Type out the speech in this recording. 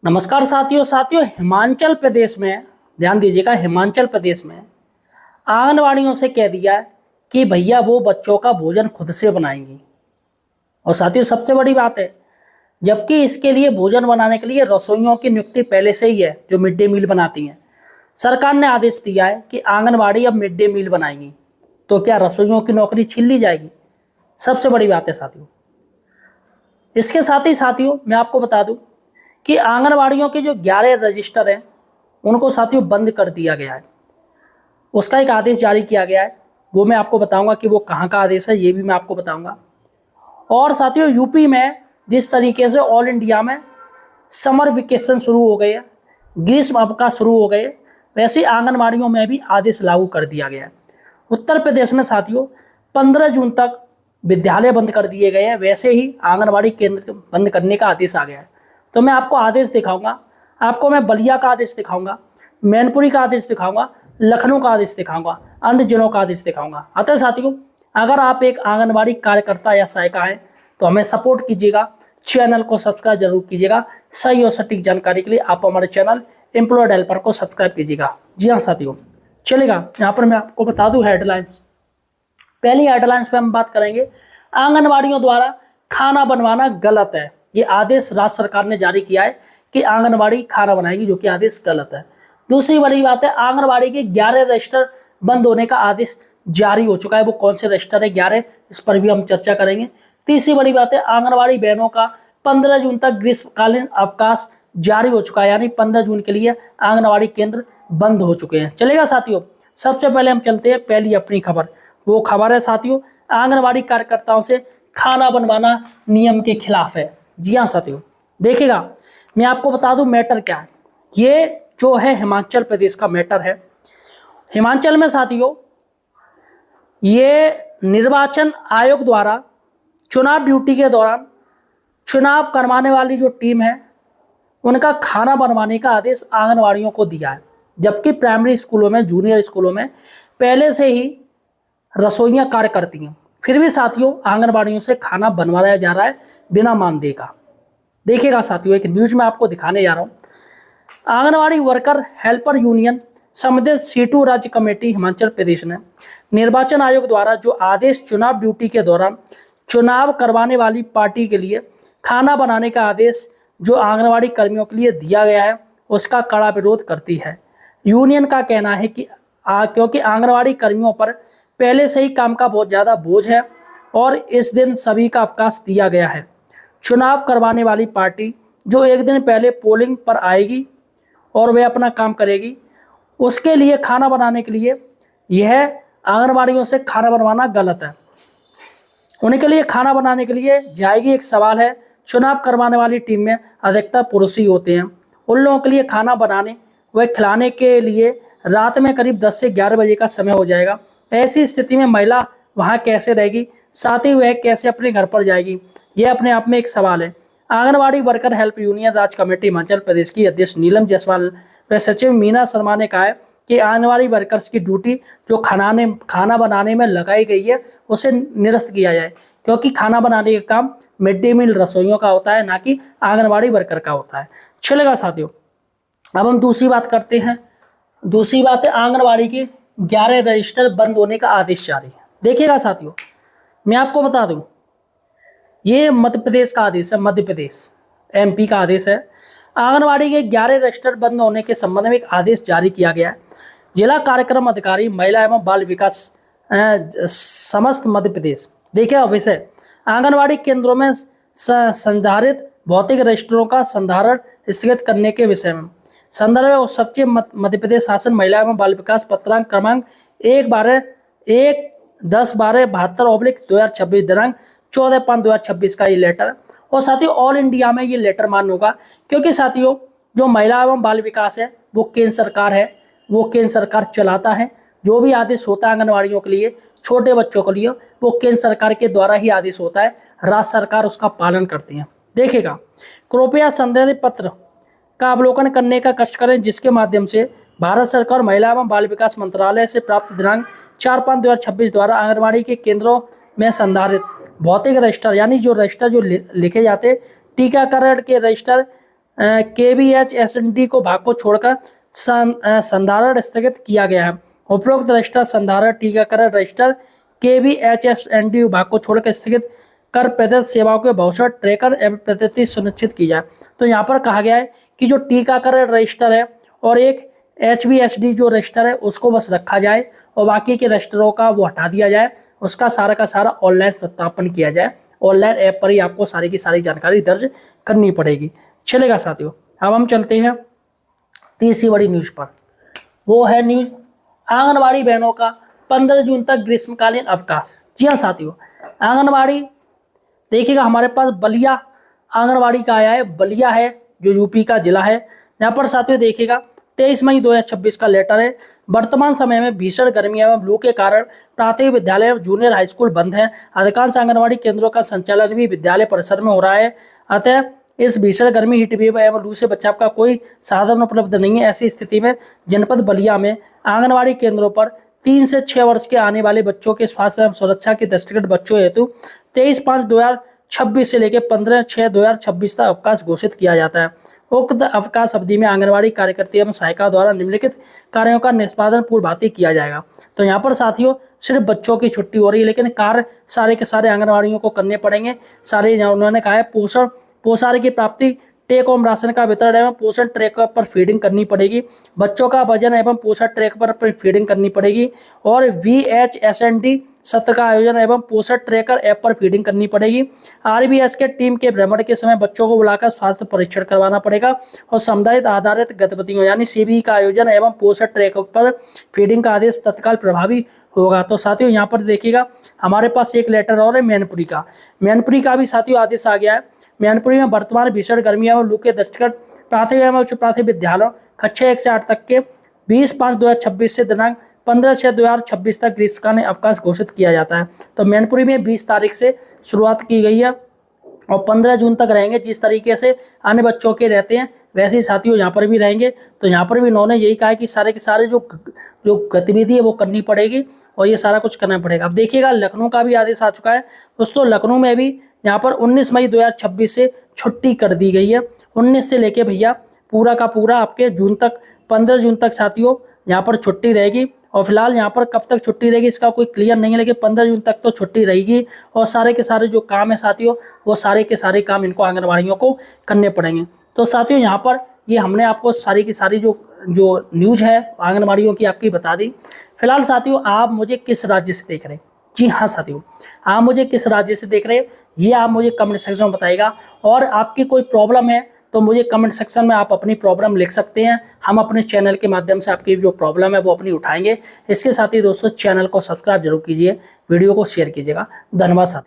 नमस्कार साथियों हिमाचल प्रदेश में ध्यान दीजिएगा। हिमाचल प्रदेश में आंगनवाड़ियों से कह दिया है कि भैया वो बच्चों का भोजन खुद से बनाएंगी। और साथियों सबसे बड़ी बात है, जबकि इसके लिए भोजन बनाने के लिए रसोइयों की नियुक्ति पहले से ही है जो मिड डे मील बनाती हैं। सरकार ने आदेश दिया है कि आंगनवाड़ी अब मिड डे मील बनाएंगी, तो क्या रसोइयों की नौकरी छीन ली जाएगी? सबसे बड़ी बात है साथियों। इसके साथ ही साथियों मैं आपको बता दूं कि आंगनवाड़ियों के जो 11 रजिस्टर हैं उनको साथियों बंद कर दिया गया है। उसका एक आदेश जारी किया गया है, वो मैं आपको बताऊंगा कि वो कहाँ का आदेश है, ये भी मैं आपको बताऊंगा। और साथियों यूपी में जिस तरीके से ऑल इंडिया में समर वेकेशन शुरू हो गए हैं, ग्रीष्म अवकाश शुरू हो गए, वैसे आंगनवाड़ियों में भी आदेश लागू कर दिया गया है। उत्तर प्रदेश में साथियों 15 जून तक विद्यालय बंद कर दिए गए हैं, वैसे ही आंगनवाड़ी केंद्र बंद करने का आदेश आ गया है। तो मैं आपको आदेश दिखाऊंगा, आपको मैं बलिया का आदेश दिखाऊंगा, मैनपुरी का आदेश दिखाऊंगा, लखनऊ का आदेश दिखाऊंगा, अन्य जिलों का आदेश दिखाऊंगा। अतः साथियों अगर आप एक आंगनवाड़ी कार्यकर्ता या सहायिका हैं तो हमें सपोर्ट कीजिएगा, चैनल को सब्सक्राइब जरूर कीजिएगा। सही और सटीक जानकारी के लिए आप हमारे चैनल एम्प्लॉयड हेल्पर को सब्सक्राइब कीजिएगा। जी हाँ साथियों, चलेगा यहाँ पर मैं आपको बता दूँ हेडलाइंस। पहली हेडलाइंस पे हम बात करेंगे, आंगनवाड़ियों द्वारा खाना बनवाना गलत है। ये आदेश राज्य सरकार ने जारी किया है कि आंगनवाड़ी खाना बनाएगी, जो कि आदेश गलत है। दूसरी बड़ी बात है, आंगनवाड़ी के 11 रजिस्टर बंद होने का आदेश जारी हो चुका है। वो कौन से रजिस्टर है 11, इस पर भी हम चर्चा करेंगे। तीसरी बड़ी बात है, आंगनवाड़ी बहनों का 15 जून तक ग्रीष्मकालीन अवकाश जारी हो चुका है, यानी 15 जून के लिए आंगनवाड़ी केंद्र बंद हो चुके हैं। चलेगा साथियों, सबसे पहले हम चलते हैं पहली अपनी खबर। वो खबर है साथियों, आंगनवाड़ी कार्यकर्ताओं से खाना बनवाना नियम के खिलाफ है। जी हाँ साथियों, देखिएगा मैं आपको बता दूं मैटर क्या है। ये जो है हिमाचल प्रदेश का मैटर है। हिमाचल में साथियों ये निर्वाचन आयोग द्वारा चुनाव ड्यूटी के दौरान चुनाव करवाने वाली जो टीम है उनका खाना बनवाने का आदेश आंगनवाड़ियों को दिया है। जबकि प्राइमरी स्कूलों में, जूनियर स्कूलों में पहले से ही रसोइयां कार्य करती हैं, फिर भी साथियों आंगनवाड़ियों से खाना बनवाया जा रहा है बिना मानदेय का। देखिएगा साथियों, एक न्यूज में आपको दिखाने जा रहा हूँ। आंगनवाड़ी वर्कर हेल्पर यूनियन संबंधित सीटू राज्य कमेटी हिमाचल प्रदेश ने निर्वाचन आयोग द्वारा जो आदेश चुनाव ड्यूटी के दौरान चुनाव करवाने वाली पार्टी के लिए खाना बनाने का आदेश जो आंगनवाड़ी कर्मियों के लिए दिया गया है उसका कड़ा विरोध करती है। यूनियन का कहना है कि क्योंकि आंगनवाड़ी कर्मियों पर पहले से ही काम का बहुत ज़्यादा बोझ है और इस दिन सभी का अवकाश दिया गया है। चुनाव करवाने वाली पार्टी जो एक दिन पहले पोलिंग पर आएगी और वह अपना काम करेगी, उसके लिए खाना बनाने के लिए यह आंगनवाड़ियों से खाना बनवाना गलत है। उनके लिए खाना बनाने के लिए जाएगी। एक सवाल है, चुनाव करवाने वाली टीम में अधिकतर पुरुष ही होते हैं। उन लोगों के लिए खाना बनाने व खिलाने के लिए रात में करीब 10 से 11 बजे का समय हो जाएगा। ऐसी स्थिति में महिला वहाँ कैसे रहेगी, साथ ही वह कैसे अपने घर पर जाएगी, यह अपने आप में एक सवाल है। आंगनवाड़ी वर्कर हेल्प यूनियन राज्य कमेटी हिमाचल प्रदेश की अध्यक्ष नीलम जायसवाल व सचिव मीना शर्मा ने कहा है कि आंगनवाड़ी वर्कर्स की ड्यूटी जो खाना बनाने में लगाई गई है उसे निरस्त किया जाए, क्योंकि खाना बनाने का काम मिड डे मील रसोइयों का होता है, ना कि आंगनवाड़ी वर्कर का होता है। चलेगा साथियों, अब हम दूसरी बात करते हैं। दूसरी बात है, आंगनवाड़ी के 11 रजिस्टर बंद होने का आदेश जारी है। देखिएगा साथियों, मैं आपको बता दूं ये मध्य प्रदेश का आदेश है, मध्य प्रदेश एमपी का आदेश है। आंगनवाड़ी के 11 रजिस्टर बंद होने के संबंध में एक आदेश जारी किया गया है। जिला कार्यक्रम अधिकारी महिला एवं बाल विकास समस्त मध्य प्रदेश। देखिए विषय, आंगनवाड़ी केंद्रों में संधारित भौतिक रजिस्टरों का संधारण स्थगित करने के विषय में संदर्भ और सचिव मध्य प्रदेश शासन महिला एवं बाल विकास पत्रांक क्रमांक 1/10/72/72 दिनांक 14/5/2026 का ये लेटर। और साथियों ऑल इंडिया में ये लेटर मान्य होगा, क्योंकि साथियों जो महिला एवं बाल विकास है वो केंद्र सरकार है, वो केंद्र सरकार चलाता है। जो भी आदेश होता है आंगनवाड़ियों के लिए, छोटे बच्चों के लिए, वो केंद्र सरकार के द्वारा ही आदेश होता है, राज्य सरकार उसका पालन करती है। देखिएगा, कृपया संबंधित पत्र का अवलोकन करने का कष्ट करें, जिसके माध्यम से भारत सरकार महिला एवं बाल विकास मंत्रालय से प्राप्त दिनांक 4/5/2026 द्वारा आंगनवाड़ी के केंद्रों में संधारित भौतिक रजिस्टर, यानी जो रजिस्टर जो लिखे जाते, टीकाकरण के रजिस्टर, KVHSND को भाग को छोड़कर संधारण स्थगित किया गया है। उपरोक्त रजिस्टर संधारण टीकाकरण रजिस्टर KVHSND विभाग को छोड़कर स्थगित कर प्रदत्त सेवाओं के भविष्य ट्रैकर एवं प्रगति सुनिश्चित की जाए। तो यहाँ पर कहा गया है कि जो टीकाकरण रजिस्टर है और एक HVHD जो रजिस्टर है उसको बस रखा जाए और बाकी के रजिस्टरों का वो हटा दिया जाए, उसका सारा का सारा ऑनलाइन सत्यापन किया जाए। ऑनलाइन ऐप पर ही आपको सारी की सारी जानकारी दर्ज करनी पड़ेगी। चलेगा साथियों, अब हम चलते हैं तीसरी बड़ी न्यूज़ पर। वो है न्यूज़ आंगनबाड़ी बहनों का 15 जून तक ग्रीष्मकालीन अवकाश। जी हाँ साथियों, आंगनबाड़ी देखिएगा हमारे पास बलिया आंगनबाड़ी का आया है। बलिया है जो यूपी का जिला है। यहाँ पर साथियों देखिएगा 23 मई 2026 का लेटर है। वर्तमान समय में भीषण गर्मी एवं लू के कारण प्राथमिक विद्यालय एवं जूनियर हाई स्कूल बंद हैं। अधिकांश आंगनबाड़ी केंद्रों का संचालन भी विद्यालय परिसर में हो रहा है। अतः इस भीषण गर्मी हीट वेव एवं लू से बचाव का कोई साधन उपलब्ध नहीं है। ऐसी स्थिति में जनपद बलिया में आंगनबाड़ी केंद्रों पर 3 से 6 वर्ष के आने वाले बच्चों के स्वास्थ्य एवं सुरक्षा के दृष्टिगत बच्चों हेतु 23/5/2026 से लेकर 15/6/2026 तक अवकाश घोषित किया जाता है। उक्त अवकाश अवधि में आंगनबाड़ी कार्यकर्ता एवं सहायिका द्वारा निम्नलिखित कार्यों का निष्पादन पूर्व भांति किया जाएगा। तो यहाँ पर साथियों सिर्फ बच्चों की छुट्टी हो रही है, लेकिन कार्य सारे के सारे आंगनबाड़ियों को करने पड़ेंगे। सारे उन्होंने कहा है पोषण की प्राप्ति, टेक होम राशन का वितरण एवं पोषण ट्रैक पर फीडिंग करनी पड़ेगी। बच्चों का वजन एवं पोषण ट्रैक पर फीडिंग करनी पड़ेगी और VHSND सत्र का आयोजन एवं पोषण ट्रैकर ऐप पर फीडिंग करनी पड़ेगी। RBS के टीम के भ्रमण के समय बच्चों को बुलाकर स्वास्थ्य परीक्षण करवाना पड़ेगा और समुदाय आधारित गतिविधियों यानी CBE का आयोजन एवं पोषण ट्रैक पर फीडिंग का आदेश तत्काल प्रभावी होगा। तो साथियों यहाँ पर देखिएगा हमारे पास एक लेटर और है मैनपुरी का। मैनपुरी का भी साथियों आदेश आ गया है। मैनपुरी में वर्तमान भीषण गर्मी एवं लू के दृष्टिगत प्राथमिक एवं उच्च प्राथमिक विद्यालयों कक्षा 1 से 8 तक के 20/5/2026 से दिनांक 15/6/2026 तक ग्रीष्मकालीन अवकाश घोषित किया जाता है। तो मैनपुरी में 20 तारीख से शुरुआत की गई है और 15 जून तक रहेंगे। जिस तरीके से अन्य बच्चों के रहते हैं वैसे ही साथियों यहाँ पर भी रहेंगे। तो यहाँ पर भी इन्होंने यही कहा है कि सारे के सारे जो गतिविधि है वो करनी पड़ेगी और ये सारा कुछ करना पड़ेगा। अब देखिएगा लखनऊ का भी आदेश आ चुका है दोस्तों। लखनऊ में भी यहाँ पर 19 मई 2026 से छुट्टी कर दी गई है। 19 से लेके भैया पूरा का पूरा आपके जून तक 15 जून तक साथियों यहाँ पर छुट्टी रहेगी। और फिलहाल यहाँ पर कब तक छुट्टी रहेगी इसका कोई क्लियर नहीं है, लेकिन 15 जून तक तो छुट्टी रहेगी। और सारे के सारे जो काम है साथियों वो सारे के सारे काम इनको आंगनबाड़ियों को करने पड़ेंगे। तो साथियों यहाँ पर ये हमने आपको सारी की सारी जो न्यूज़ है आंगनबाड़ियों की आपकी बता दी। फिलहाल साथियों आप मुझे किस राज्य से देख रहे हैं? जी हाँ साथियों, आप मुझे किस राज्य से देख रहे हैं ये आप मुझे कमेंट सेक्शन में बताइएगा। और आपकी कोई प्रॉब्लम है तो मुझे कमेंट सेक्शन में आप अपनी प्रॉब्लम लिख सकते हैं। हम अपने चैनल के माध्यम से आपकी जो प्रॉब्लम है वो अपनी उठाएंगे। इसके साथ ही दोस्तों चैनल को सब्सक्राइब जरूर कीजिए, वीडियो को शेयर कीजिएगा। धन्यवाद साथियों।